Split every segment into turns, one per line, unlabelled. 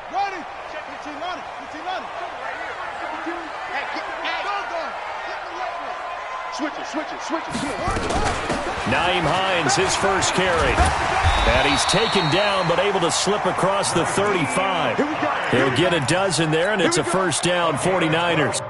Ready? Check your team on it. Your team on it. Hey, switch it.
Naeem Hines, his first carry. And he's taken down, but able to slip across the 35. He'll get a dozen there, and it's a first down, 49ers.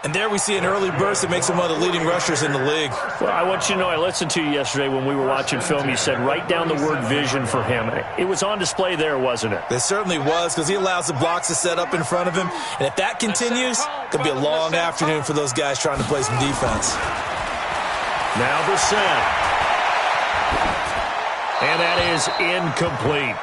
And there we see an early burst that makes him one of the leading rushers in the league.
Well, I want you to know, I listened to you yesterday when we were watching film. You said write down the word vision for him. It was on display there, wasn't it?
It certainly was, because he allows the blocks to set up in front of him. And if that continues, it could be a long afternoon for those guys trying to play some defense.
Now the set. And that is incomplete.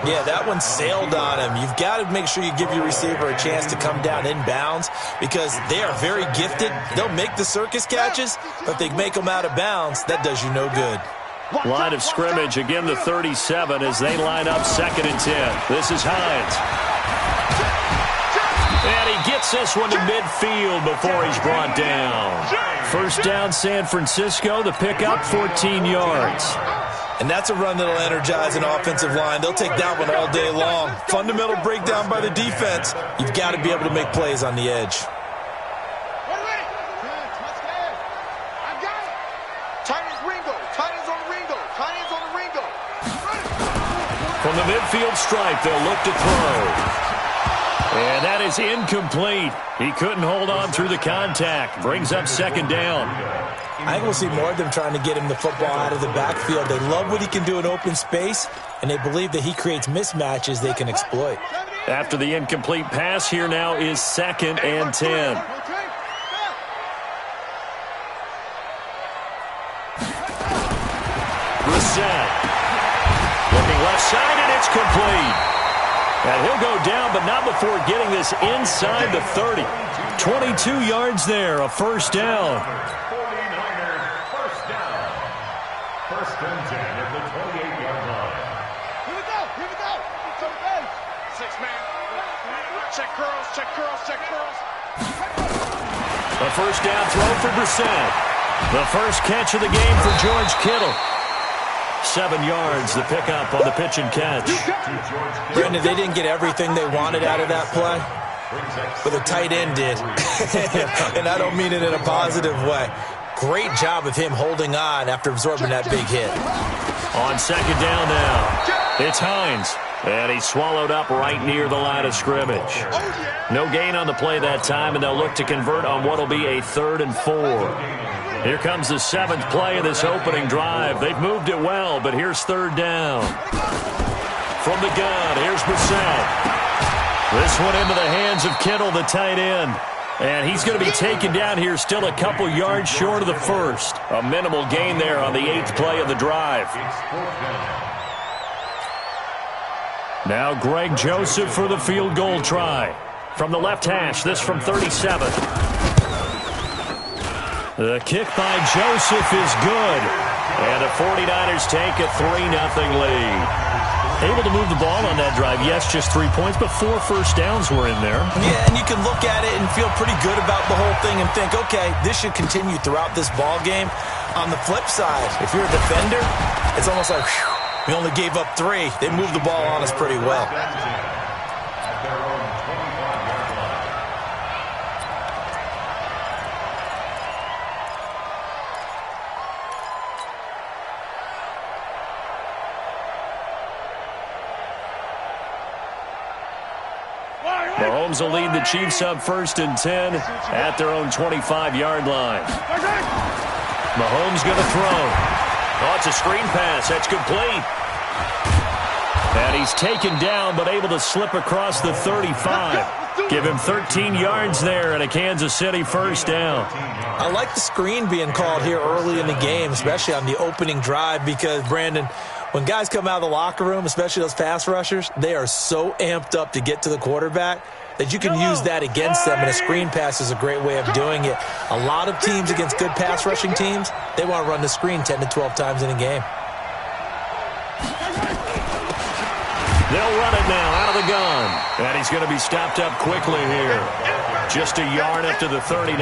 Yeah, that one sailed on him. You've got to make sure you give your receiver a chance to come down inbounds because they are very gifted. They'll make the circus catches, but if they make them out of bounds, that does you no good.
Line of scrimmage, again the 37 as they line up 2nd and 10. This is Hines. And he gets this one to midfield before he's brought down. First down, San Francisco. The pickup, 14 yards.
And that's a run that'll energize an offensive line. They'll take that one all day long. Fundamental breakdown by the defense. You've got to be able to make plays on the edge.
From the midfield stripe, they'll look to throw. And that is incomplete. He couldn't hold on through the contact. Brings up 2nd down.
I think we'll see more of them trying to get him the football out of the backfield. They love what he can do in open space, and they believe that he creates mismatches they can exploit.
After the incomplete pass, here now is 2nd and 10. Brissett. Looking left side, and it's complete. And he'll go down, but not before getting this inside the 30. 22 yards there, a first down.
First and 10 at the 28-yard line.
Here we go. Six-man. Check curls.
A first down throw for Brissett. The first catch of the game for George Kittle. 7 yards, the pickup on the pitch and catch.
Brandon, they didn't get everything they wanted out of that play, but the tight end did. And I don't mean it in a positive way. Great job of him holding on after absorbing that big hit.
On 2nd down now, it's Hines. And he's swallowed up right near the line of scrimmage. No gain on the play that time, and they'll look to convert on what will be a 3rd and 4. Here comes the 7th play of this opening drive. They've moved it well, but here's 3rd down. From the gun, here's Brissett. This one into the hands of Kittle, the tight end. And he's going to be taken down here still a couple yards short of the first. A minimal gain there on the 8th play of the drive. Now Greg Joseph for the field goal try. From the left hash, this from 37. The kick by Joseph is good. And the 49ers take a 3-0 lead. Able to move the ball on that drive. Yes, just 3 points, but 4 first downs were in there.
Yeah, and you can look at it and feel pretty good about the whole thing and think, okay, this should continue throughout this ball game. On the flip side, if you're a defender, it's almost like, whew, we only gave up 3. They moved the ball on us pretty well.
Mahomes will lead the Chiefs up 1st and 10 at their own 25-yard line. Mahomes going to throw. Oh, it's a screen pass. That's complete. And he's taken down but able to slip across the 35. Give him 13 yards there and a Kansas City first down.
I like the screen being called here early in the game, especially on the opening drive, because, Brandon, when guys come out of the locker room, especially those pass rushers, they are so amped up to get to the quarterback that you can use that against them, and a screen pass is a great way of doing it. A lot of teams against good pass rushing teams, they want to run the screen 10 to 12 times in a game.
They'll run it now out of the gun. And he's going to be stopped up quickly here. Just a yard up to the 39.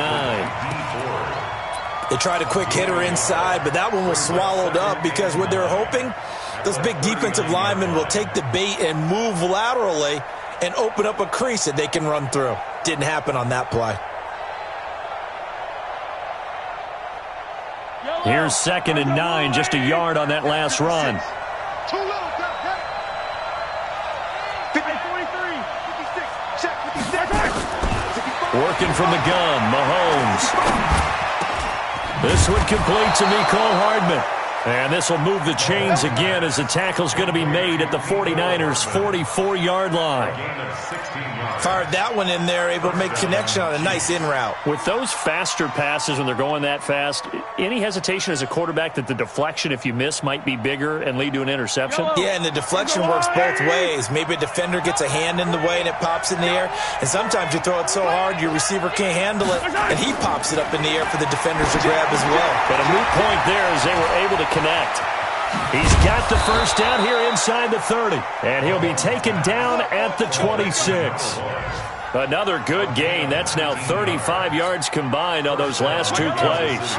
They tried a quick hitter inside, but that one was swallowed up because what they're hoping, those big defensive linemen will take the bait and move laterally and open up a crease that they can run through. Didn't happen on that play.
Here's 2nd and 9, just a yard on that last run. Working from the gun, Mahomes. This one complete to Mecole Hardman. And this will move the chains again as the tackle's going to be made at the 49ers' 44-yard line.
Fired that one in there, able to make connection on a nice in route.
With those faster passes when they're going that fast, any hesitation as a quarterback that the deflection, if you miss, might be bigger and lead to an interception?
Yeah, and the deflection works both ways. Maybe a defender gets a hand in the way and it pops in the air. And sometimes you throw it so hard your receiver can't handle it, and he pops it up in the air for the defenders to grab as well.
But a moot point there as they were able to connect. He's got the first down here inside the 30, and he'll be taken down at the 26. Another good gain. That's now 35 yards combined on those last two plays.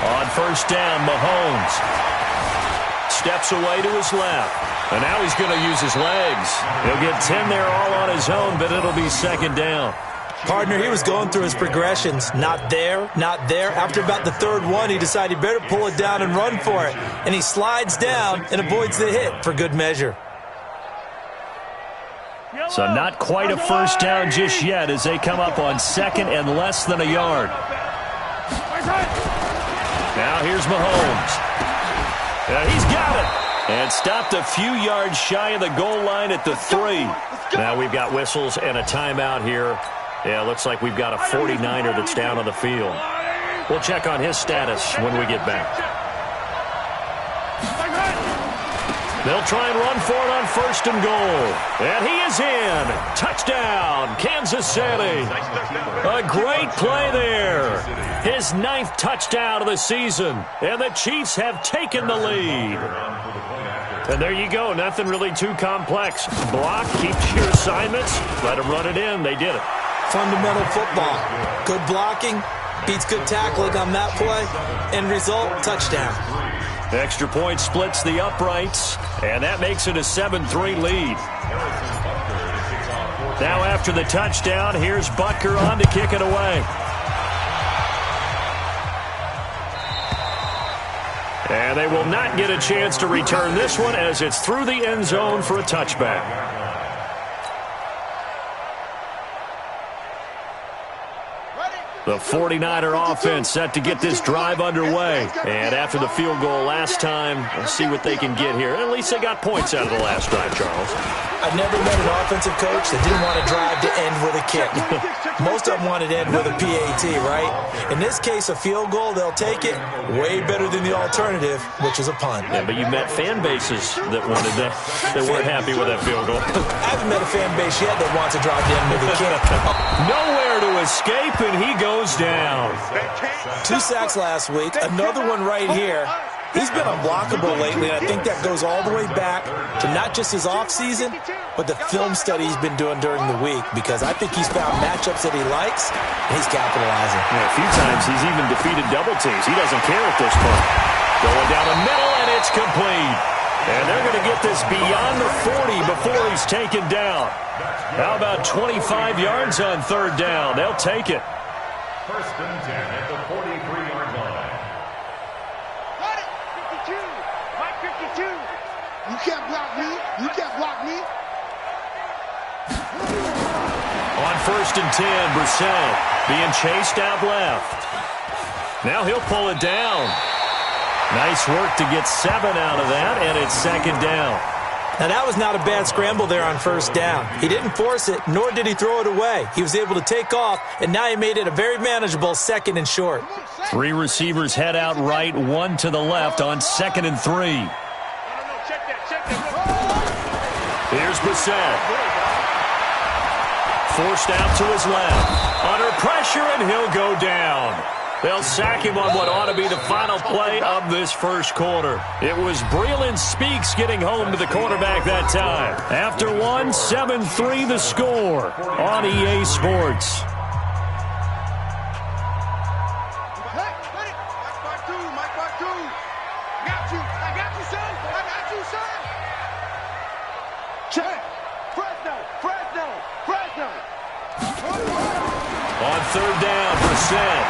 On first down, Mahomes steps away to his left, and now he's going to use his legs. He'll get 10 there all on his own, but it'll be 2nd down.
Partner, he was going through his progressions. Not there, not there. After about the 3rd one, he decided he better pull it down and run for it. And he slides down and avoids the hit for good measure.
So not quite a first down just yet as they come up on 2nd and less than a yard. Now here's Mahomes. He's got it. And stopped a few yards shy of the goal line at the 3. Now we've got whistles and a timeout here. Yeah, looks like we've got a 49er that's down on the field. We'll check on his status when we get back. They'll try and run for it on 1st and goal. And he is in. Touchdown, Kansas City. A great play there. His 9th touchdown of the season. And the Chiefs have taken the lead. And there you go. Nothing really too complex. Block, keep your assignments. Let them run it in. They did it.
Fundamental football. Good blocking beats good tackling on that play. End result, touchdown.
Extra point splits the uprights, and that makes it a 7-3 lead. Now after the touchdown, here's Butker on to kick it away. And they will not get a chance to return this one as it's through the end zone for a touchback. The 49er offense set to get this drive underway. And after the field goal last time, we'll see what they can get here. At least they got points out of the last drive, Charles.
I've never met an offensive coach that didn't want a drive to end with a kick. Most of them wanted to end with a PAT, right? In this case, a field goal, they'll take it. Way better than the alternative, which is a punt.
Yeah, but you met fan bases that wanted that weren't happy with that field goal.
I haven't met a fan base yet that wants a drive to end with a kick.
Nowhere to escape, and he goes down.
2 sacks last week, another one right here. He's been unblockable lately, and I think that goes all the way back to not just his offseason, but the film study he's been doing during the week, because I think he's found matchups that he likes, and he's capitalizing.
Yeah, a few times he's even defeated double teams. He doesn't care at this point. Going down the middle, and it's complete. And they're going to get this beyond the 40 before he's taken down. How about 25 yards on 3rd down? They'll take it.
1st and 10 at the 43-yard line.
Got it. 52. Mike 52. You can't block me. You can't block me.
On 1st and 10, Brissett being chased out left. Now he'll pull it down. Nice work to get 7 out of that, and it's 2nd down.
Now, that was not a bad scramble there on 1st down. He didn't force it, nor did he throw it away. He was able to take off, and now he made it a very manageable 2nd and short.
3 receivers head out right, 1 to the left on 2nd and 3.
Check that.
Here's Bissett. Forced out to his left. Under pressure, and he'll go down. They'll sack him on what ought to be the final play of this first quarter. It was Breland Speaks getting home to the quarterback that time. After one, 7-3 the score on EA Sports. On third down, Bissett.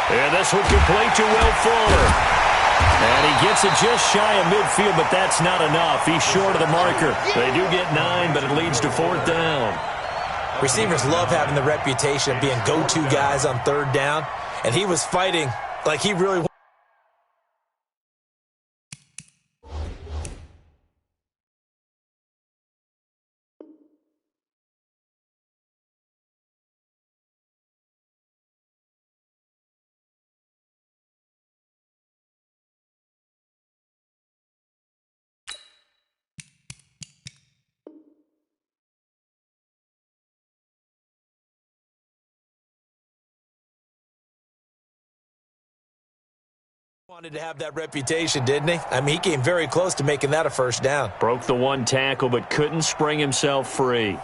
And this one complete to Will Fuller. And he gets it just shy of midfield, but that's not enough. He's short of the marker. They do get 9, but it leads to fourth down.
Receivers love having the reputation of being go-to guys on third down, and he was fighting like he really wanted to have that reputation, didn't he? I mean, he came very close to making that a first down.
Broke the one tackle, but couldn't spring himself free.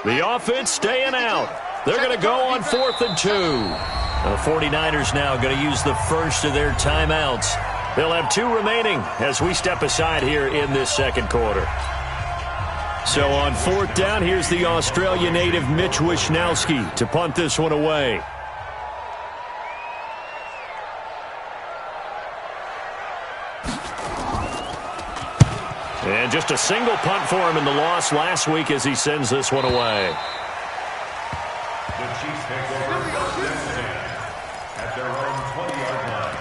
The offense staying out. They're going to go on 4th and 2. The 49ers now going to use the first of their timeouts. They'll have 2 remaining as we step aside here in this second quarter. So on 4th down, here's the Australia native Mitch Wishnowski to punt this one away. And just a single punt for him in the loss last week as he sends this one away.
The Chiefs take over first and 10 at their own 20-yard line.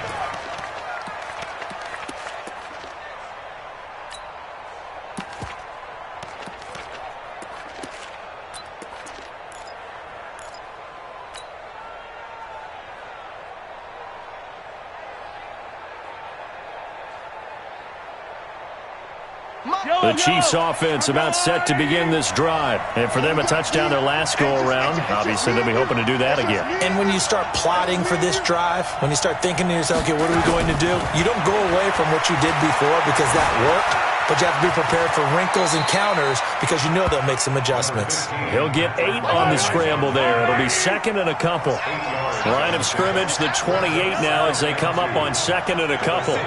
The Chiefs offense about set to begin this drive. And for them, a touchdown their last go-around. Obviously, they'll be hoping to do that again.
And when you start plotting for this drive, when you start thinking to yourself, okay, what are we going to do? You don't go away from what you did before because that worked, but you have to be prepared for wrinkles and counters because you know they'll make some adjustments.
He'll get 8 on the scramble there. It'll be second and a couple. Line of scrimmage, the 28 now as they come up on second and a couple.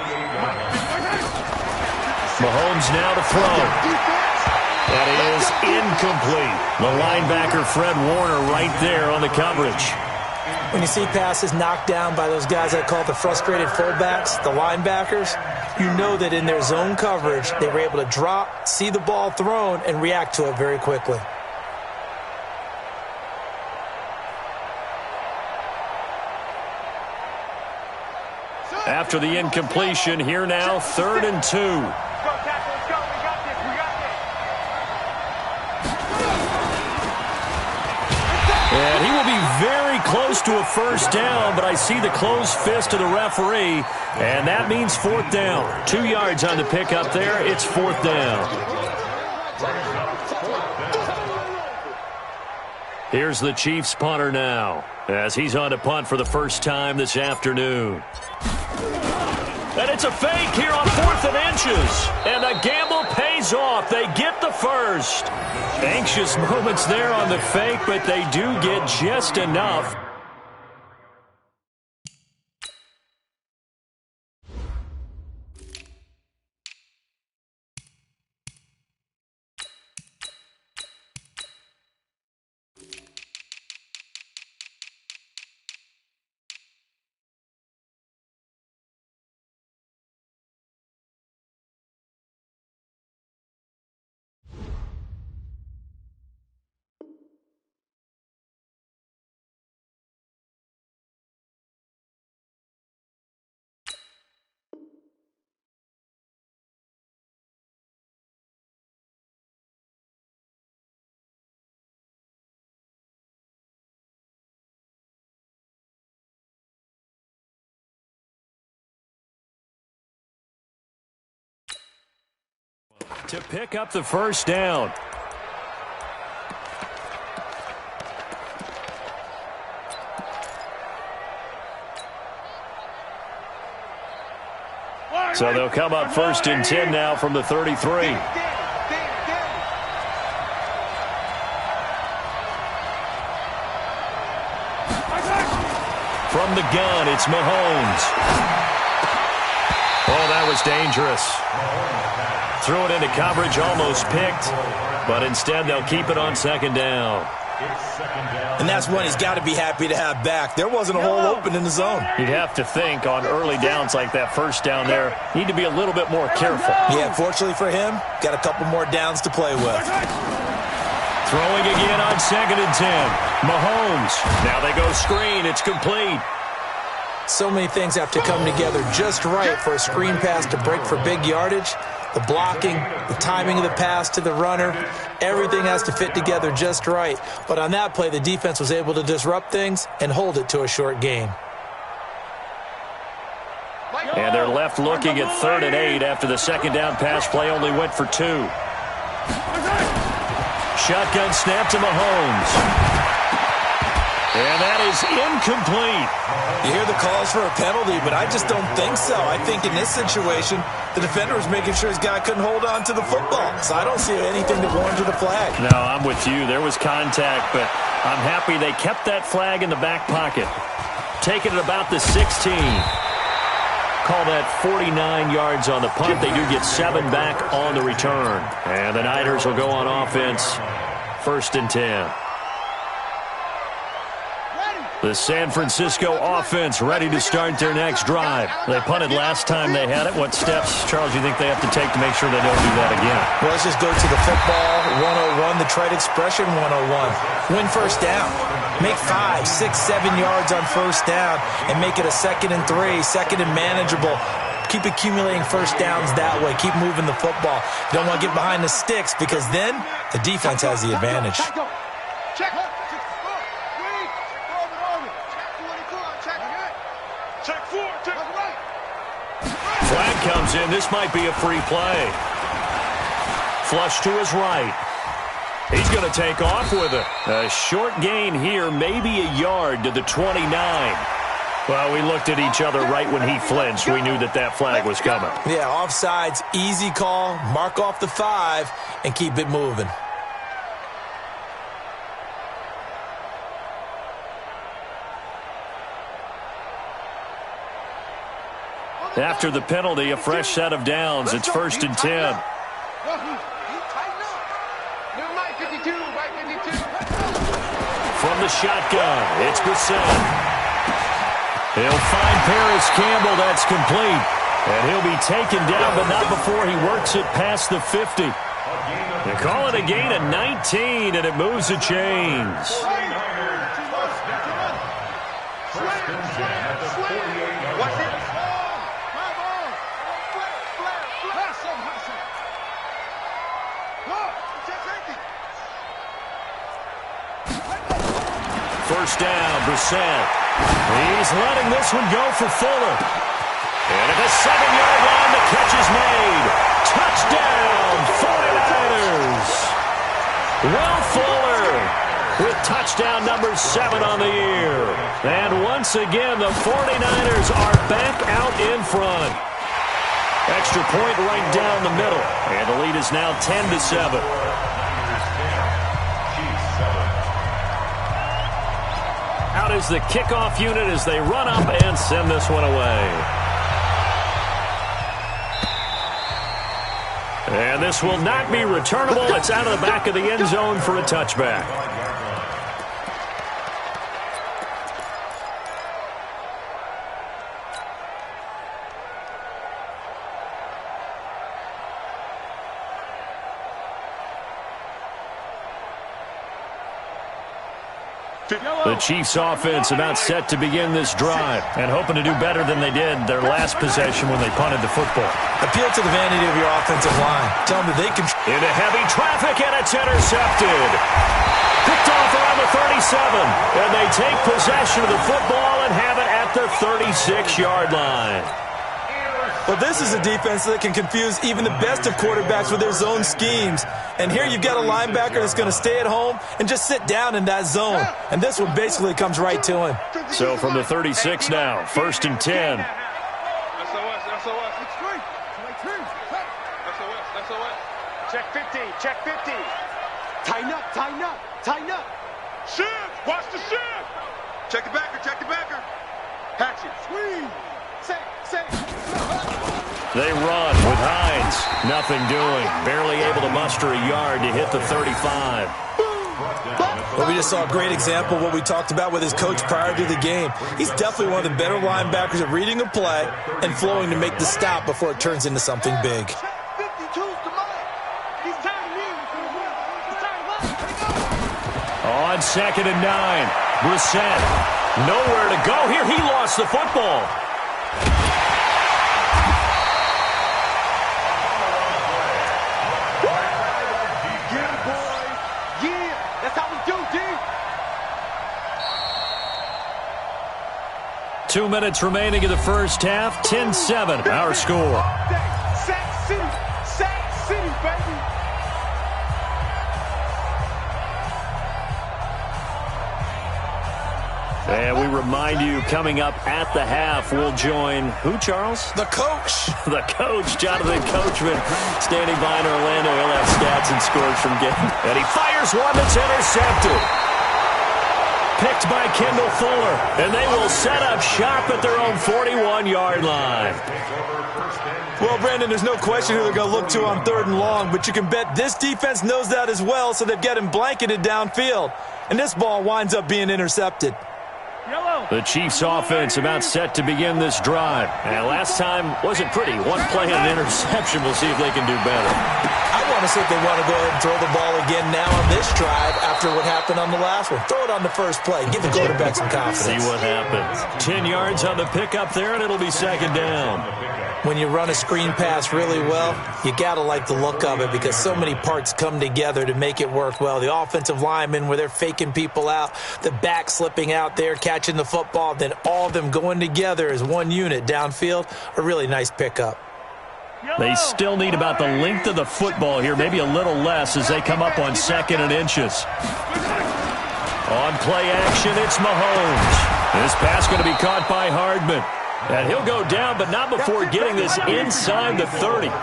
Mahomes now to throw. That is incomplete. The linebacker, Fred Warner, right there on the coverage.
When you see passes knocked down by those guys I call the frustrated fullbacks, the linebackers, you know that in their zone coverage, they were able to drop, see the ball thrown, and react to it very quickly.
After the incompletion, here now, 3rd and 2. And he will be very close to a first down, but I see the closed fist of the referee, and that means 4th down. 2 yards on the pickup there. It's 4th down. Here's the Chiefs punter now as he's on to punt for the first time this afternoon. And it's a fake here on 4th and inches. And the gamble pays off. They get the first. Anxious moments there on the fake, but they do get just enough. to pick up the first down. So they'll come up 1st and 10 now from the 33. From the gun, it's Mahomes. Oh, that was dangerous. Threw it into coverage, almost picked, but instead they'll keep it on 2nd down.
And that's one he's got to be happy to have back. There wasn't a hole open in the zone.
You'd have to think on early downs like that first down there, need to be a little bit more careful.
Yeah, fortunately for him, got a couple more downs to play with.
Throwing again on 2nd and 10. Mahomes. Now they go screen. It's complete.
So many things have to come together just right for a screen pass to break for big yardage. The blocking, the timing of the pass to the runner, everything has to fit together just right. But on that play, the defense was able to disrupt things and hold it to a short gain.
And they're left looking at 3rd and 8 after the 2nd down pass play only went for 2. Shotgun snap to Mahomes. And that is incomplete.
You hear the calls for a penalty, but I just don't think so. I think in this situation, the defender was making sure his guy couldn't hold on to the football. So I don't see anything that warranted a flag.
No, I'm with you. There was contact, but I'm happy they kept that flag in the back pocket. Taking it about the 16. Call that 49 yards on the punt. They do get 7 back on the return. And the Niners will go on offense, 1st and 10. The San Francisco offense ready to start their next drive. They punted last time they had it. What steps, Charles, do you think they have to take to make sure they don't do that again?
Well, let's just go to the football 101, the trade expression 101. Win first down. Make 5, 6, 7 yards on first down and make it a 2nd and 3, 2nd and manageable. Keep accumulating first downs that way. Keep moving the football. You don't want to get behind the sticks because then the defense has the advantage.
Check.
Flag comes in. This might be a free play. Flush to his right. He's going to take off with it. A short gain here, maybe a yard to the 29. Well, we looked at each other right when he flinched. We knew that that flag was coming.
Yeah, offsides, easy call. Mark off the 5 and keep it moving.
After the penalty, a fresh set of downs. It's 1st and 10. From the shotgun, it's Bissett. He'll find Paris Campbell. That's complete. And he'll be taken down, but not before he works it past the 50. They call it a gain of 19, and it moves the chains. First down, Brissett. He's letting this one go for Fuller. And at the 7-yard line, the catch is made. Touchdown, 49ers. Will Fuller with touchdown number 7 on the year. And once again, the 49ers are back out in front. Extra point right down the middle. And the lead is now 10-7. Out is the kickoff unit as they run up and send this one away. And this will not be returnable. It's out of the back of the end zone for a touchback. The Chiefs offense about set to begin this drive and hoping to do better than they did their last possession when they punted the football.
Appeal to the vanity of your offensive line. Tell them that they can...
Into heavy traffic, and it's intercepted. Picked off around the 37, and they take possession of the football and have it at the 36-yard line.
Well, this is a defense that can confuse even the best of quarterbacks with their zone schemes. And here you've got a linebacker that's going to stay at home and just sit down in that zone. And this one basically comes right to him.
So from the 36 now, 1st and 10.
Check 50, check 50. Tighten up, tighten up, tighten up. Shift, watch the shift. Check the backer, check the backer. Hatchet, squeeze. Say.
They run with Hines. Nothing doing. Barely able to muster a yard to hit the 35.
Well, we just saw a great example of what we talked about with his coach prior to the game. He's definitely one of the better linebackers at reading a play and flowing to make the stop before it turns into something big.
On 2nd and 9, Brissett. Nowhere to go here. He lost the football.
Yeah, boy. Yeah, that's how we do, D.
2 minutes remaining in the first half. 10-7, our score.
Sack City, baby.
And we remind you, coming up at the half, we'll join who, Charles?
The coach.
The coach, Jonathan Coachman, standing by in Orlando. He'll have stats and scores from game. And he fires one that's intercepted. Picked by Kendall Fuller. And they will set up shop at their own 41-yard line.
Well, Brandon, there's no question who they're going to look to on 3rd and long, but you can bet this defense knows that as well, so they've got him blanketed downfield. And this ball winds up being intercepted.
The Chiefs offense about set to begin this drive. And last time wasn't pretty. One play and an interception. We'll see if they can do better.
I want to see if they want to go ahead and throw the ball again now on this drive after what happened on the last one. Throw it on the first play. Give the quarterback some confidence.
See what happens. 10 yards on the pickup there, and it'll be 2nd down.
When you run a screen pass really well, you got to like the look of it because so many parts come together to make it work well. The offensive linemen where they're faking people out, the back slipping out there, catching the football, then all of them going together as one unit downfield, a really nice pickup.
They still need about the length of the football here, maybe a little less as they come up on 2nd and inches. On play action, it's Mahomes. This pass going to be caught by Hardman. And he'll go down, but not before getting this inside the 30.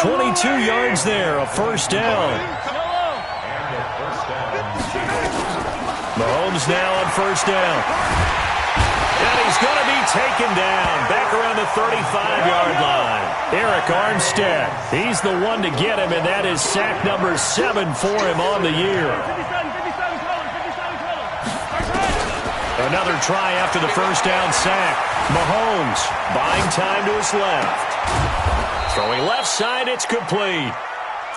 22 yards there, a 1st down. Mahomes now on 1st down. And he's going to be taken down back around the 35-yard line. Eric Armstead, he's the one to get him, and that is sack number 7 for him on the year. Another try after the 1st down sack. Mahomes buying time to his left. Throwing left side, it's complete.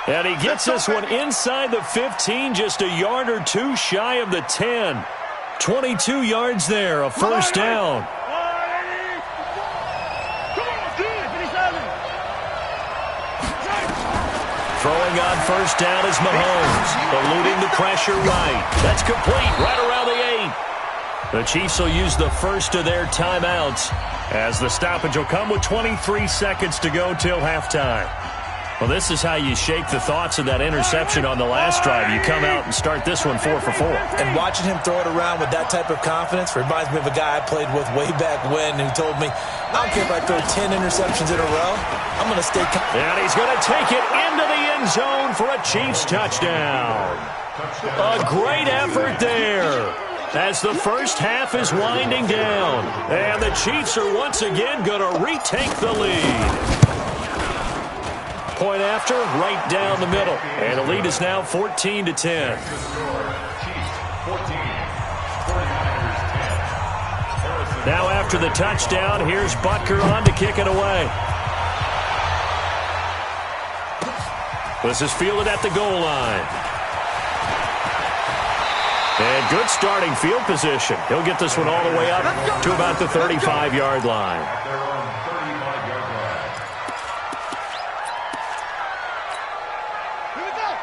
And he gets this one inside the 15, just a yard or two shy of the 10. 22 yards there, a 1st down. Throwing on 1st down is Mahomes, eluding the pressure right. That's complete, right around the 8. The Chiefs will use the first of their timeouts as the stoppage will come with 23 seconds to go till halftime. Well, this is how you shake the thoughts of that interception on the last drive. You come out and start this one 4 for 4.
And watching him throw it around with that type of confidence reminds me of a guy I played with way back when who told me, I don't care if I throw 10 interceptions in a row, I'm going to stay confident.
And he's going to take it into the end zone for a Chiefs touchdown. A great effort there as the first half is winding down. And the Chiefs are once again going to retake the lead. Point after, right down the middle. And the lead is now 14-10. Now after the touchdown, here's Butker on to kick it away. This is fielded at the goal line. And good starting field position. He'll get this one all the way up to about the 35-yard line.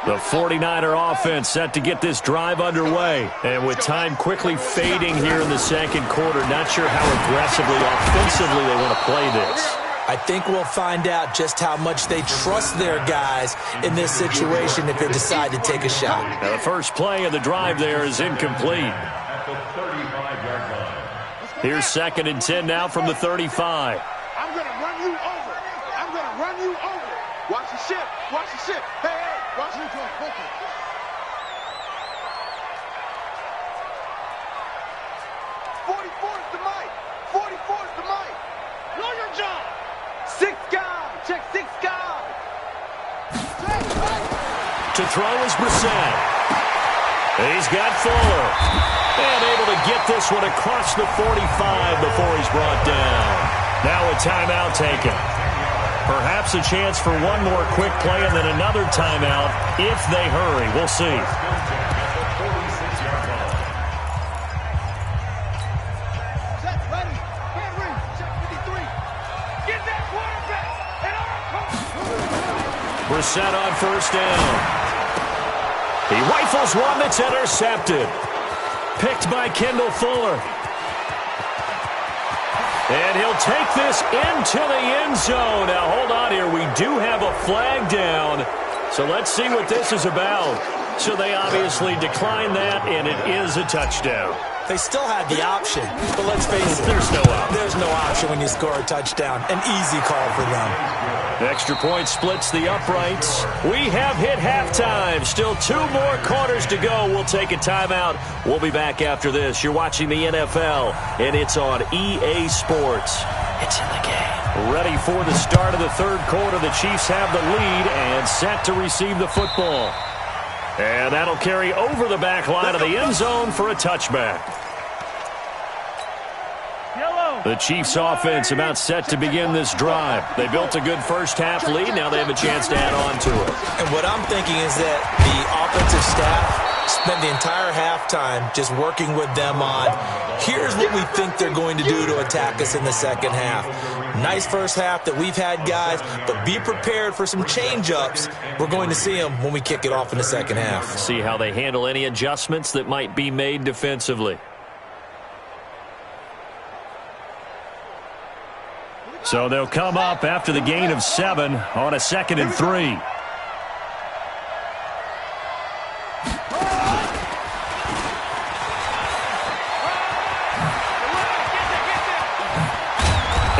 The 49er offense set to get this drive underway. And with time quickly fading here in the second quarter, not sure how aggressively, offensively they want to play this.
I think we'll find out just how much they trust their guys in this situation if they decide to take a shot.
Now the first play of the drive there is incomplete.
At the 35-yard line.
Here's 2nd and 10 now from the 35.
I'm going to run you over. I'm going to run you over. Watch the ship. Watch the ship. Hey, hey, watch the ship. 44 is the mic. 44 is the mic. Know your job. 6 guy. Check 6 guy.
To throw is Brissett. He's got Fuller. And able to get this one across the 45 before he's brought down. Now a timeout taken. Perhaps a chance for one more quick play and then another timeout if they hurry. We'll see. Brissett on first down. He rifles one that's intercepted. Picked by Kendall Fuller. And he'll take this into the end zone. Now, hold on here. We do have a flag down. So let's see what this is about. So they obviously declined that, and it is a touchdown.
They still had the option, but let's face it.
There's no option.
There's no option when you score a touchdown. An easy call for them.
Extra point splits the uprights. We have hit halftime. Still 2 more quarters to go. We'll take a timeout. We'll be back after this. You're watching the NFL, and it's on EA Sports. It's in the game. Ready for the start of the 3rd quarter. The Chiefs have the lead and set to receive the football. And that'll carry over the back line of the end zone for a touchback. The Chiefs offense about set to begin this drive. They built a good first-half lead. Now they have a chance to add on to it.
And what I'm thinking is that the offensive staff spent the entire halftime just working with them on, here's what we think they're going to do to attack us in the second half. Nice first half that we've had, guys, but be prepared for some change-ups. We're going to see them when we kick it off in the second half.
See how they handle any adjustments that might be made defensively. So they'll come up after the gain of 7 on a 2nd and 3.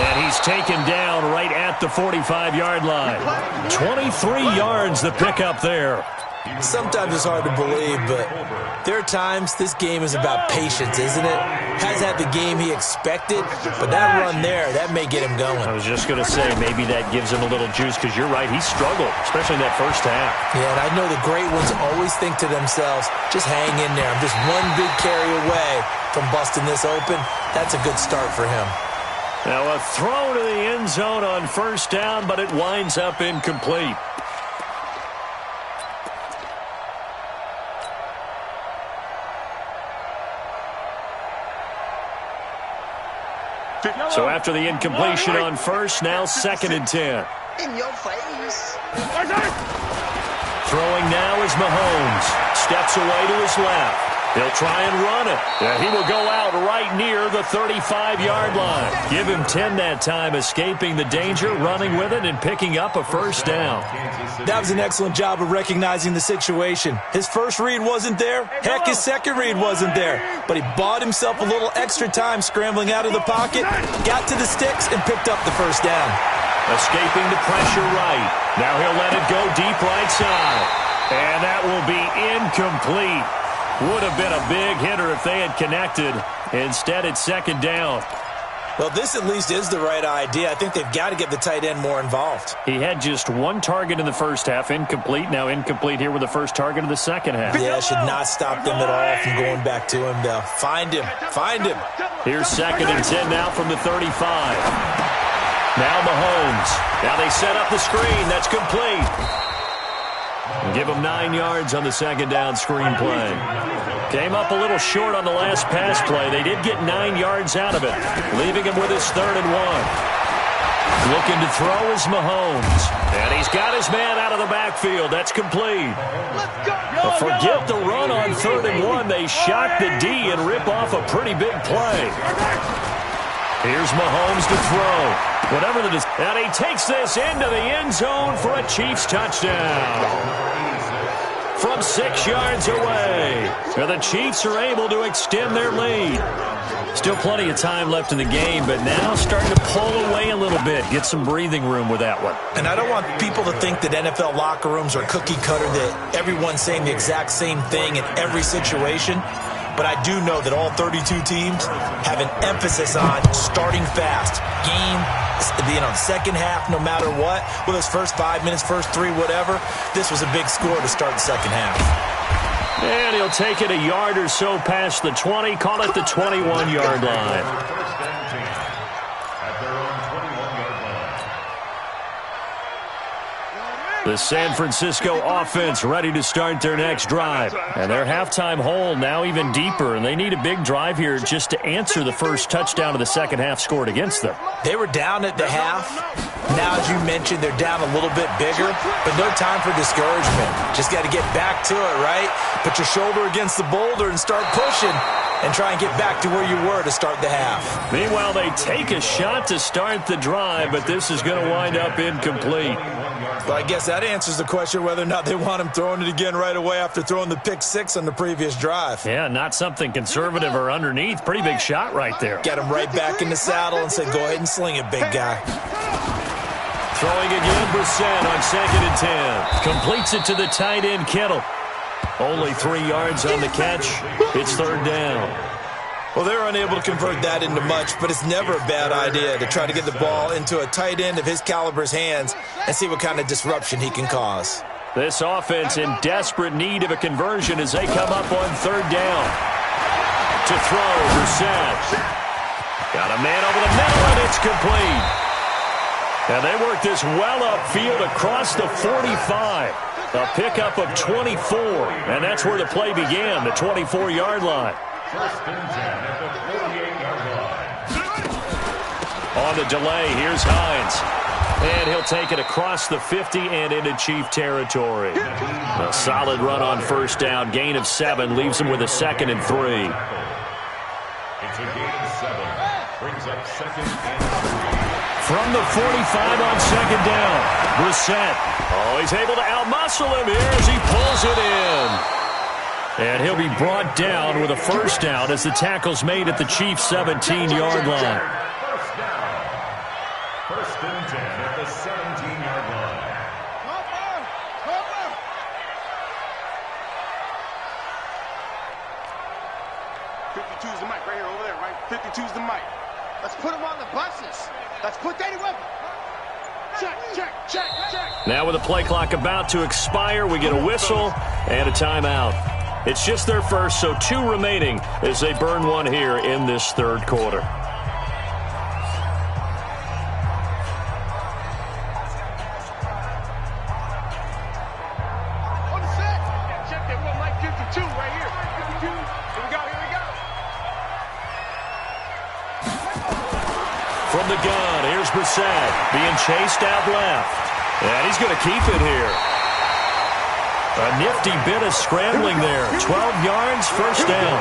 And he's taken down right at the 45-yard line. 23 yards the pickup there.
Sometimes it's hard to believe, but there are times this game is about patience, isn't it? Has had the game he expected, but that run there, that may get him going.
I was just going to say, maybe that gives him a little juice, because you're right, he struggled, especially in that first half.
Yeah, and I know the great ones always think to themselves, just hang in there. I'm just one big carry away from busting this open. That's a good start for him.
Now a throw to the end zone on first down, but it winds up incomplete. So after the incompletion on first, now 2nd and 10.
In your face.
Throwing now is Mahomes. Steps away to his left. He'll try and run it. Yeah, he will go out right near the 35-yard line. Give him 10 that time, escaping the danger, running with it, and picking up a first down.
That was an excellent job of recognizing the situation. His first read wasn't there. Heck, his second read wasn't there. But he bought himself a little extra time scrambling out of the pocket, got to the sticks, and picked up the first down.
Escaping the pressure right. Now he'll let it go deep right side. And that will be incomplete. Would have been a big hitter if they had connected. Instead, it's 2nd down.
Well, this at least is the right idea. I think they've got to get the tight end more involved.
He had just 1 target in the first half, incomplete. Now incomplete here with the first target of the second half.
Yeah, should not stop them at all from going back to him, though. Find him. Find him.
Here's 2nd and 10 now from the 35. Now Mahomes. Now they set up the screen. That's complete. Give him 9 yards on the 2nd down screen play. Came up a little short on the last pass play. They did get 9 yards out of it, leaving him with his 3rd and 1. Looking to throw is Mahomes. And he's got his man out of the backfield. That's complete. But forget the run on 3rd and 1. They shock the D and rip off a pretty big play. Here's Mahomes to throw. Whatever the and he takes this into the end zone for a Chiefs touchdown. From 6 yards away. So the Chiefs are able to extend their lead. Still plenty of time left in the game, but now starting to pull away a little bit. Get some breathing room with that one.
And I don't want people to think that NFL locker rooms are cookie cutter, that everyone's saying the exact same thing in every situation. But I do know that all 32 teams have an emphasis on starting fast. Game, second half, no matter what. Whether it's first 5 minutes, first 3, whatever. This was a big score to start the second half.
And he'll take it a yard or so past the 20. Call it the 21-yard line. The San Francisco offense ready to start their next drive. And their halftime hole now even deeper, and they need a big drive here just to answer the first touchdown of the second half scored against them.
They were down at the half. Now, as you mentioned, they're down a little bit bigger, but no time for discouragement. Just got to get back to it, right? Put your shoulder against the boulder and start pushing and try and get back to where you were to start the half.
Meanwhile, they take a shot to start the drive, but this is going to wind up incomplete.
Well, I guess that answers the question whether or not they want him throwing it again right away after throwing the pick 6 on the previous drive.
Yeah, not something conservative or underneath. Pretty big shot right there.
Get him right back in the saddle and say, go ahead and sling it, big guy.
Throwing again, Brissett on 2nd and 10. Completes it to the tight end, Kittle. Only 3 yards on the catch. It's 3rd down.
Well, they were unable to convert that into much, but it's never a bad idea to try to get the ball into a tight end of his caliber's hands and see what kind of disruption he can cause.
This offense in desperate need of a conversion as they come up on 3rd down. To throw, Brissett. Got a man over the middle, and it's complete. And they work this well upfield across the 45. A pickup of 24, and that's where the play began, the 24-yard line.
First and 10 at the 48-yard line.
On the delay, here's Hines. And he'll take it across the 50 and into Chief territory. A solid run on 1st down. Gain of 7 leaves him with a 2nd and 3.
It's a gain of 7. Brings up 2nd and 3.
From the 45 on 2nd down. Brissett. Oh, he's able to outmuscle him here as he pulls it in. And he'll be brought down with a 1st down as the tackle's made at the Chiefs' 17-yard line.
First down. 1st and 10 at the 17-yard line.
52's the mic right here, over there, right? 52's the mic. Let's put him on the buses. Let's put Danny with him. Check, check, check, check.
Now with the play clock about to expire, we get a whistle and a timeout. It's just their first, so 2 remaining as they burn one here in this 3rd quarter.
On the set. Check that one, Mike 52 right here. 52. Here we go, here we go.
From the gun, here's Brissett being chased out left. And he's going to keep it here. A nifty bit of scrambling there. 12 yards, 1st down.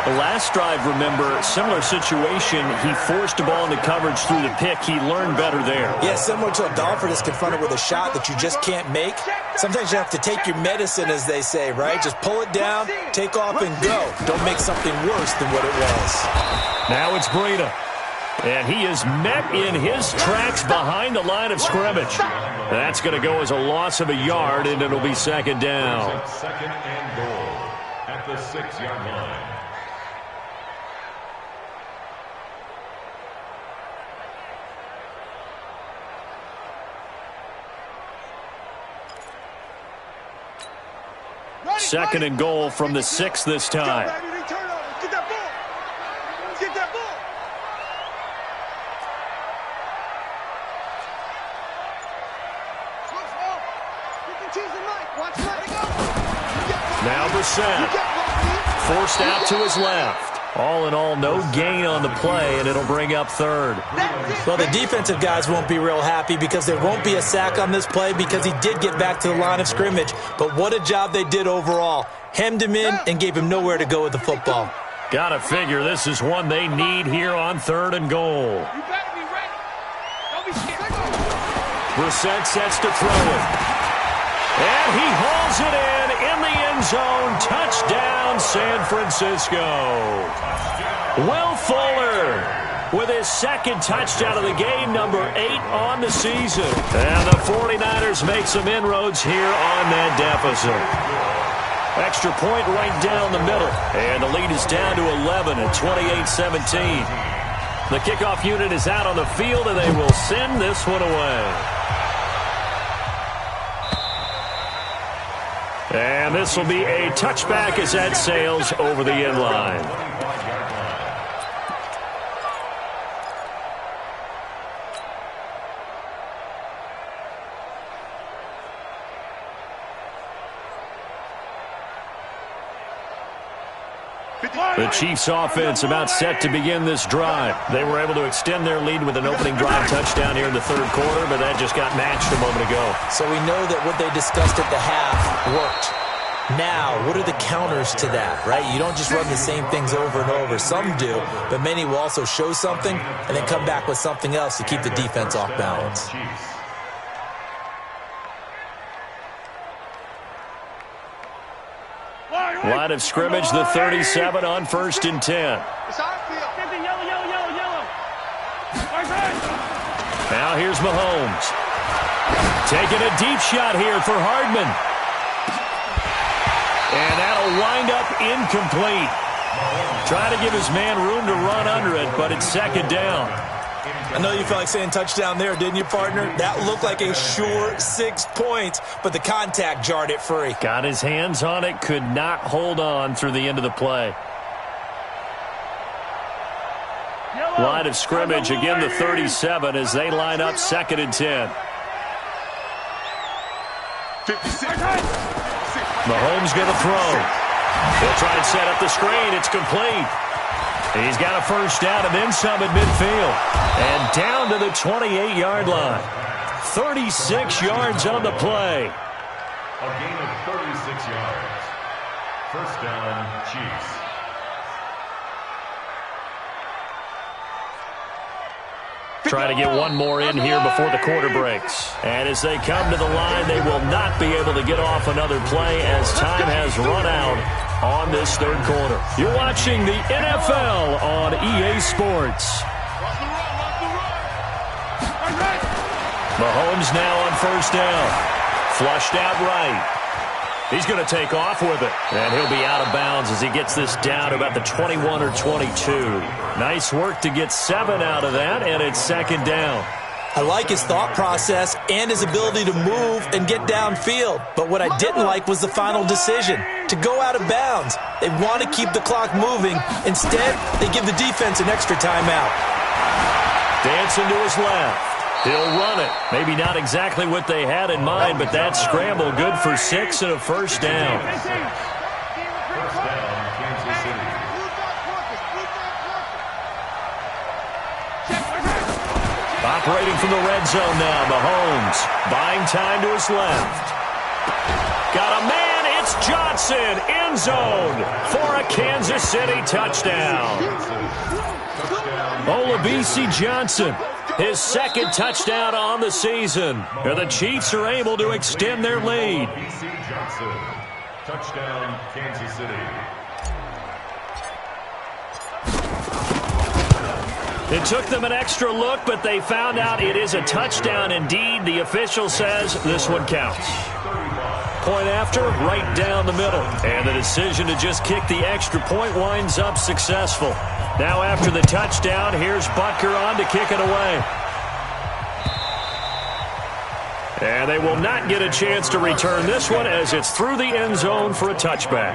The last drive, remember, similar situation. He forced the ball into coverage through the pick. He learned better there.
Yeah, similar to a golfer that's confronted with a shot that you just can't make. Sometimes you have to take your medicine, as they say, right? Just pull it down, take off, and go. Don't make something worse than what it was.
Now it's Breida. And he is met in his tracks behind the line of scrimmage. That's going to go as a loss of a yard, and it'll be 2nd down.
2nd and goal at the 6-yard line.
Second and goal from the 6 this time.
Get that ball. Get that ball.
Now Brissett, forced out to his left. All in all, no gain on the play, and it'll bring up 3rd.
Well, the defensive guys won't be real happy because there won't be a sack on this play because he did get back to the line of scrimmage. But what a job they did overall. Hemmed him in and gave him nowhere to go with the football.
Gotta figure this is one they need here on 3rd and goal.
You better be ready. Don't be scared.
Brissett sets to throw it. And he hauls it in the end zone. Touchdown, San Francisco. Will Fuller with his second touchdown of the game, number 8 on the season. And the 49ers make some inroads here on that deficit. Extra point right down the middle. And the lead is down to 11 at 28-17. The kickoff unit is out on the field, and they will send this one away. And this will be a touchback as that sails over the end line. The Chiefs offense about set to begin this drive. They were able to extend their lead with an opening drive touchdown here in the 3rd quarter, but that just got matched a moment ago.
So we know that what they discussed at the half worked. Now, what are the counters to that, right? You don't just run the same things over and over. Some do, but many will also show something and then come back with something else to keep the defense off balance.
Line of scrimmage, the 37 on 1st and 10. Now here's Mahomes. Taking a deep shot here for Hardman. And that'll wind up incomplete. Trying to give his man room to run under it, but it's 2nd down.
I know you felt like saying touchdown there, didn't you, partner? That looked like a sure 6 points, but the contact jarred it free.
Got his hands on it, could not hold on through the end of the play. Line of scrimmage, again the 37 as they line up 2nd and 10.
56.
Mahomes going to throw. They'll try and set up the screen. It's complete. He's got a 1st down and then some at midfield. And down to the 28-yard line. 36 yards on the play.
A gain of 36 yards. 1st down, Chiefs.
Try to get one more in here before the quarter breaks. And as they come to the line, they will not be able to get off another play as time has run out on this 3rd quarter. You're watching the NFL on EA Sports. Mahomes now on 1st down. Flushed out right. He's going to take off with it. And he'll be out of bounds as he gets this down to about the 21 or 22. Nice work to get 7 out of that, and it's 2nd down.
I like his thought process and his ability to move and get downfield. But what I didn't like was the final decision, to go out of bounds. They want to keep the clock moving. Instead, they give the defense an extra timeout.
Dancing to his left. He'll run it. Maybe not exactly what they had in mind, but that scramble good for 6 and a 1st down.
1st down, Kansas City.
Operating from the red zone now, Mahomes. Buying time to his left. Got a man, it's Johnson. End zone for a Kansas City touchdown. Olabisi Johnson. His 2nd touchdown on the season. And the Chiefs are able to extend their lead.
BC Johnson. Touchdown, Kansas City.
It took them an extra look, but they found out it is a touchdown indeed. The official says this one counts. Point after, right down the middle. And the decision to just kick the extra point winds up successful. Now after the touchdown, here's Butker on to kick it away. And they will not get a chance to return this one as it's through the end zone for a touchback.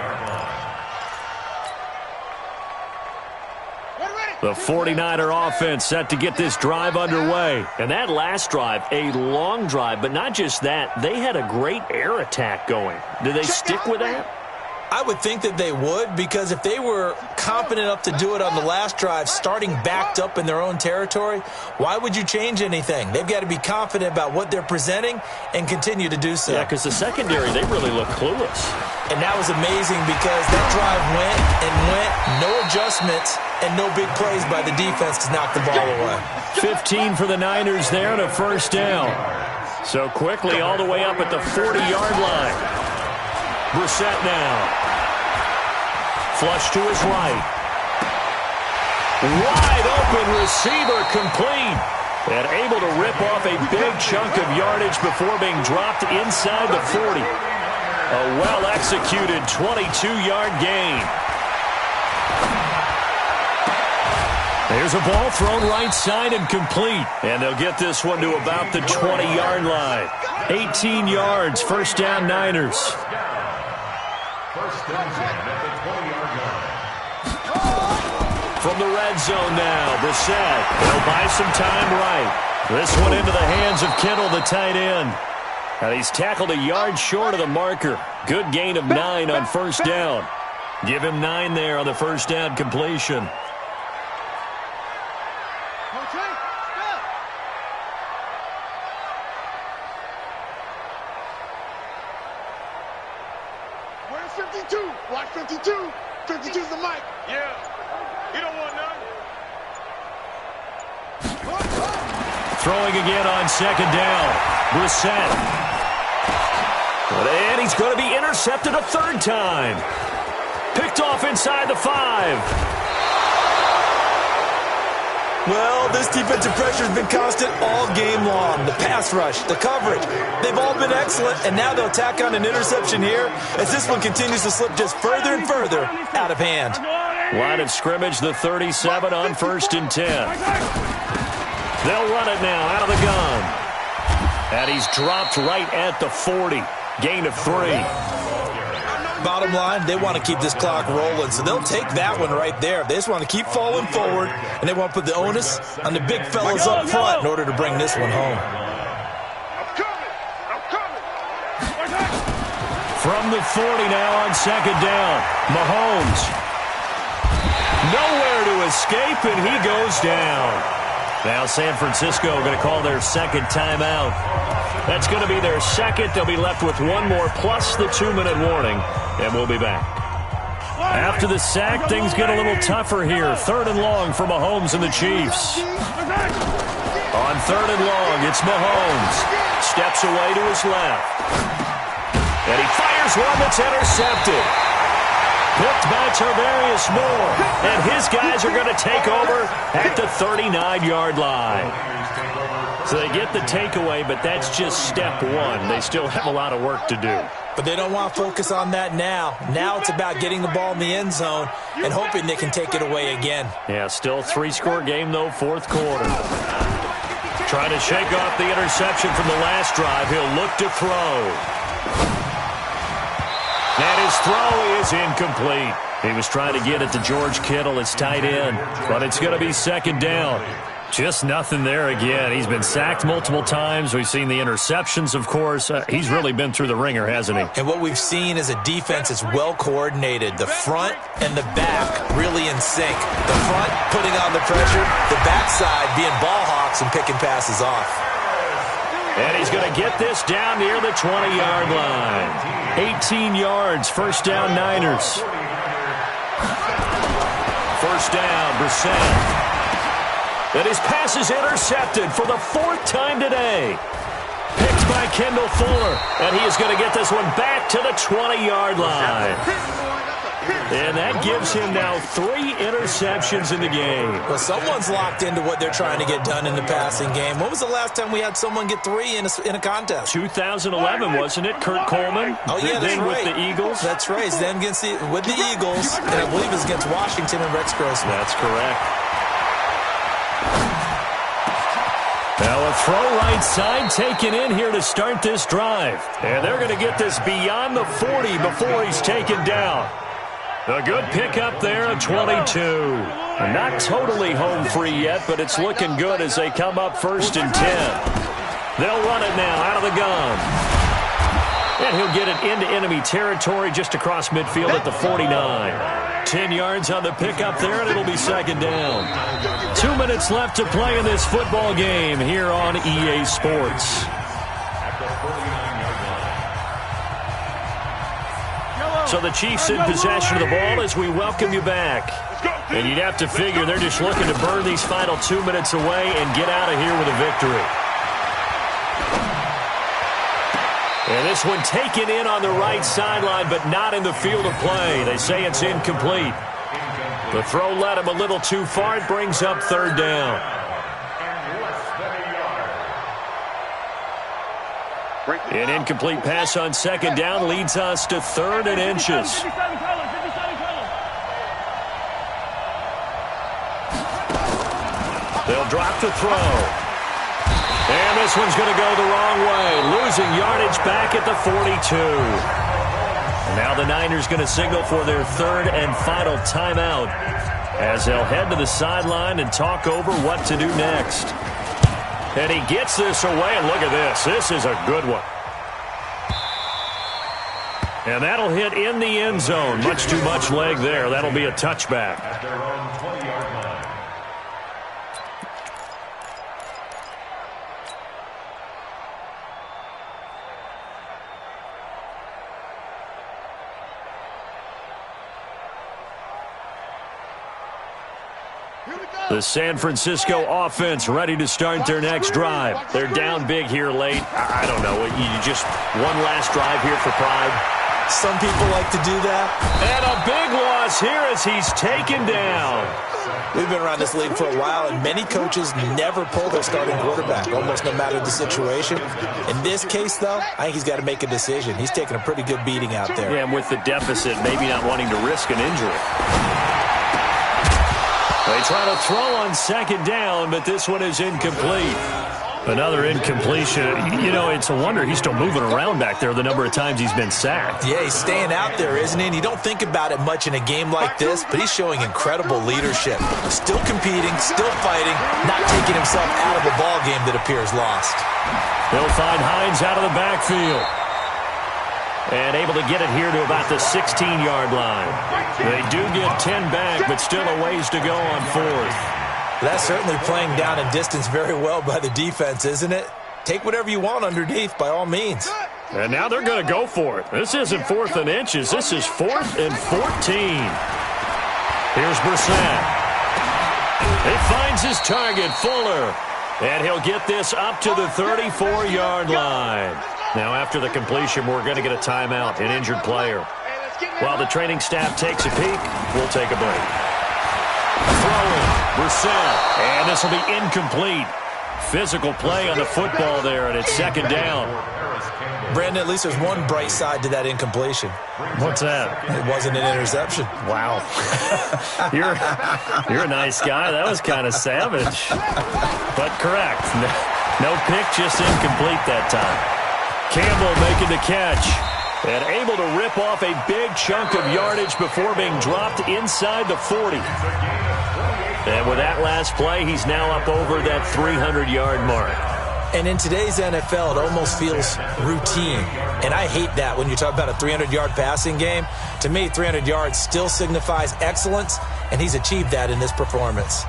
The 49er offense set to get this drive underway. And that last drive, a long drive, but not just that. They had a great air attack going. Do they stick with that?
I would think that they would, because if they were confident enough to do it on the last drive, starting backed up in their own territory, why would you change anything? They've got to be confident about what they're presenting and continue to do so.
Yeah, because the secondary, they really look clueless.
And that was amazing because that drive went and went, no adjustments, and no big plays by the defense to knock the ball away.
15 for the Niners there and a first down. So quickly all the way up at the 40-yard line. Brissett now. Flush to his right. Wide open receiver complete. And able to rip off a big chunk of yardage before being dropped inside the 40. A well-executed 22-yard gain. There's a ball thrown right side and complete. And they'll get this one to about the 20-yard line. 18 yards, first down Niners.
First down at the 20-yard line.
From the red zone now, Brissett. They'll buy some time right. This one into the hands of Kittle, the tight end. And he's tackled a yard short of the marker. Good gain of 9 on first down. Give him 9 there on the first down completion.
Where's 52? Watch 52. 52's the mic. Yeah. You don't want none.
Throwing again on second down. Brissett. And he's going to be intercepted a third time. Picked off inside the 5.
Well, this defensive pressure has been constant all game long. The pass rush, the coverage, they've all been excellent, and now they'll tack on an interception here as this one continues to slip just further and further out of hand.
Line of scrimmage, the 37 on 1st and 10. They'll run it now out of the gun. And he's dropped right at the 40. Gain of 3.
Bottom line, they want to keep this clock rolling, so they'll take that one right there. They just want to keep falling forward, and they want to put the onus on the big fellas up front in order to bring this one home.
I'm coming.
From the 40 now on second down. Mahomes. Nowhere to escape, and he goes down. Now San Francisco going to call their second timeout. That's going to be their second. They'll be left with one more plus the 2-minute warning, and we'll be back. After the sack, things get a little tougher here. 3rd and long for Mahomes and the Chiefs. On 3rd and long, it's Mahomes. Steps away to his left. And he fires one that's intercepted. Picked by Tarvarius Moore. And his guys are going to take over at the 39-yard line. So they get the takeaway, but that's just step one. They still have a lot of work to do.
But they don't want to focus on that now. Now it's about getting the ball in the end zone and hoping they can take it away again.
Yeah, still 3-score game, though, 4th quarter. Trying to shake off the interception from the last drive. He'll look to throw. And his throw is incomplete. He was trying to get it to George Kittle, his tight end. But it's going to be second down. Just nothing there again. He's been sacked multiple times. We've seen the interceptions, of course. He's really been through the ringer, hasn't he?
And what we've seen is a defense that's well coordinated. The front and the back really in sync. The front putting on the pressure, the backside being ball hawks and picking passes off.
And he's going to get this down near the 20-yard line. 18 yards, first down Niners. First down, Brissett. And his pass is intercepted for the 4th time today. Picked by Kendall Fuller. And he is going to get this one back to the 20-yard line. And that gives him now 3 interceptions in the game.
Well, someone's locked into what they're trying to get done in the passing game. When was the last time we had someone get 3 in a contest?
2011, wasn't it? Kurt Coleman.
Oh, yeah, that's
then
right.
with the Eagles.
That's right. Then with the Eagles, and I believe it's against Washington and Rex Grossman.
That's correct. Now a throw right side taken in here to start this drive. And they're going to get this beyond the 40 before he's taken down. A good pickup there of 22. Not totally home free yet, but it's looking good as they come up 1st and 10. They'll run it now out of the gun. And he'll get it into enemy territory just across midfield at the 49. 10 yards on the pickup there, and it'll be second down. 2 minutes left to play in this football game here on EA Sports. So the Chiefs in possession of the ball as we welcome you back. And you'd have to figure they're just looking to burn these final 2 minutes away and get out of here with a victory. And this one taken in on the right sideline, but not in the field of play. They say it's incomplete. The throw led him a little too far. It brings up third down. An incomplete pass on second down leads us to 3rd and inches. They'll drop the throw. And this one's going to go the wrong way, losing yardage back at the 42. Now the Niners going to signal for their 3rd and final timeout as they'll head to the sideline and talk over what to do next. And he gets this away, and look at this. This is a good one. And that'll hit in the end zone. Much too much leg there. That'll be a touchback.
At their own 20-yard line.
The San Francisco offense ready to start their next drive. They're down big here late. I don't know. You just one last drive here for pride.
Some people like to do that.
And a big loss here as he's taken down.
We've been around this league for a while, and many coaches never pull their starting quarterback, almost no matter the situation. In this case, though, I think he's got to make a decision. He's taking a pretty good beating out there.
Yeah, and with the deficit, maybe not wanting to risk an injury. They try to throw on second down, but this one is incomplete. Another incompletion. You know, it's a wonder he's still moving around back there the number of times he's been sacked.
Yeah, he's staying out there, isn't he? And you don't think about it much in a game like this, but he's showing incredible leadership. Still competing, still fighting, not taking himself out of a ball game that appears lost.
They'll find Hines out of the backfield. And able to get it here to about the 16-yard line. They do get 10 back, but still a ways to go on 4th.
That's certainly playing down and distance very well by the defense, isn't it? Take whatever you want underneath, by all means.
And now they're going to go for it. This isn't 4th and inches. This is 4th and 14. Here's Brissett. He finds his target, Fuller. And he'll get this up to the 34-yard line. Now, after the completion, we're going to get a timeout, an injured player. While the training staff takes a peek, we'll take a break. Throwing, Brissett, and this will be incomplete. Physical play on the football there, and it's second down.
Brandon, at least there's one bright side to that incompletion.
What's that?
It wasn't an interception.
Wow. You're a nice guy. That was kind of savage. But correct. No pick, just incomplete that time. Campbell making the catch and able to rip off a big chunk of yardage before being dropped inside the 40. And with that last play, he's now up over that 300-yard mark.
And in today's NFL, it almost feels routine. And I hate that when you talk about a 300-yard passing game. To me, 300 yards still signifies excellence, and he's achieved that in this performance.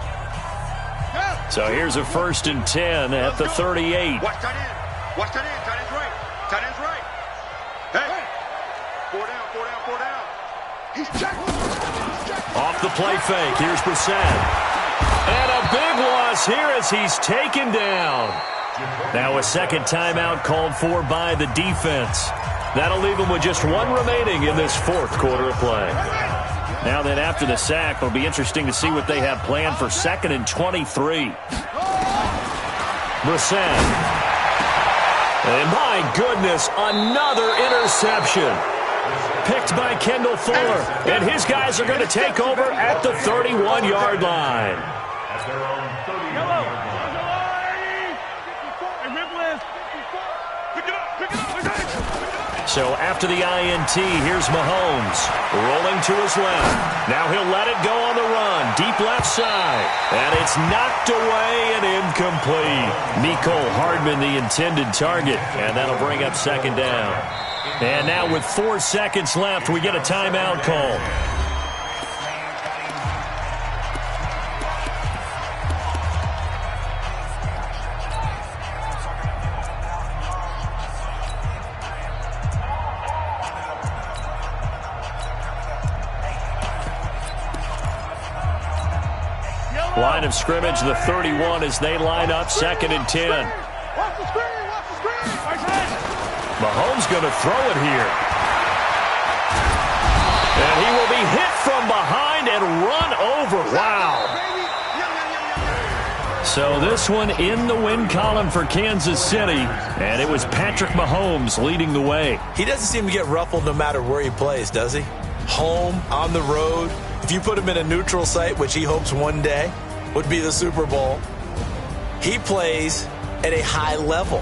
So here's a 1st and 10 at the 38.
Watch tight end. Watch tight end. Tight end's right. Tight end's right. Hey. 4 down, 4 down, 4 down. He's checked.
Off the play fake. Here's Brissett. And a big loss here as he's taken down. Now a second timeout called for by the defense. That'll leave them with just one remaining in this 4th quarter of play. Now then, after the sack, it'll be interesting to see what they have planned for 2nd and 23. Brissett. And my goodness, another interception. Picked by Kendall Fuller. And his guys are going to take over at the 31-yard line.
At their own 30-yard line.
So after the INT, here's Mahomes. Rolling to his left. Now he'll let it go on the run. Deep left side. And it's knocked away and incomplete. Mecole Hardman, the intended target. And that'll bring up second down. And now with 4 seconds left, we get a timeout call. Line of scrimmage, the 31, as they line up 2nd and 10. Mahomes going to throw it here. And he will be hit from behind and run over. Wow. So this one in the win column for Kansas City, and it was Patrick Mahomes leading the way.
He doesn't seem to get ruffled no matter where he plays, does he? Home, on the road. If you put him in a neutral site, which he hopes one day would be the Super Bowl, he plays at a high level.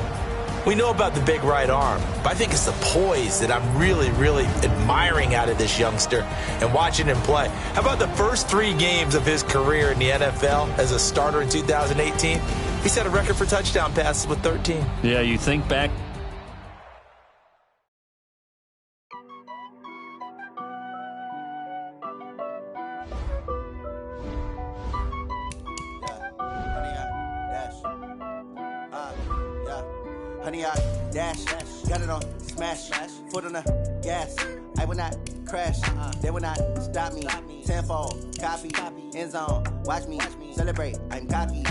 We know about the big right arm, but I think it's the poise that I'm really, really admiring out of this youngster and watching him play. How about the first 3 games of his career in the NFL as a starter in 2018? He set a record for touchdown passes with 13.
Yeah, you think back.
Honey, I dash, got it on smash, foot on the gas. I will not crash, they will not stop me. Tenfold, copy, end zone, watch me celebrate. I'm cocky.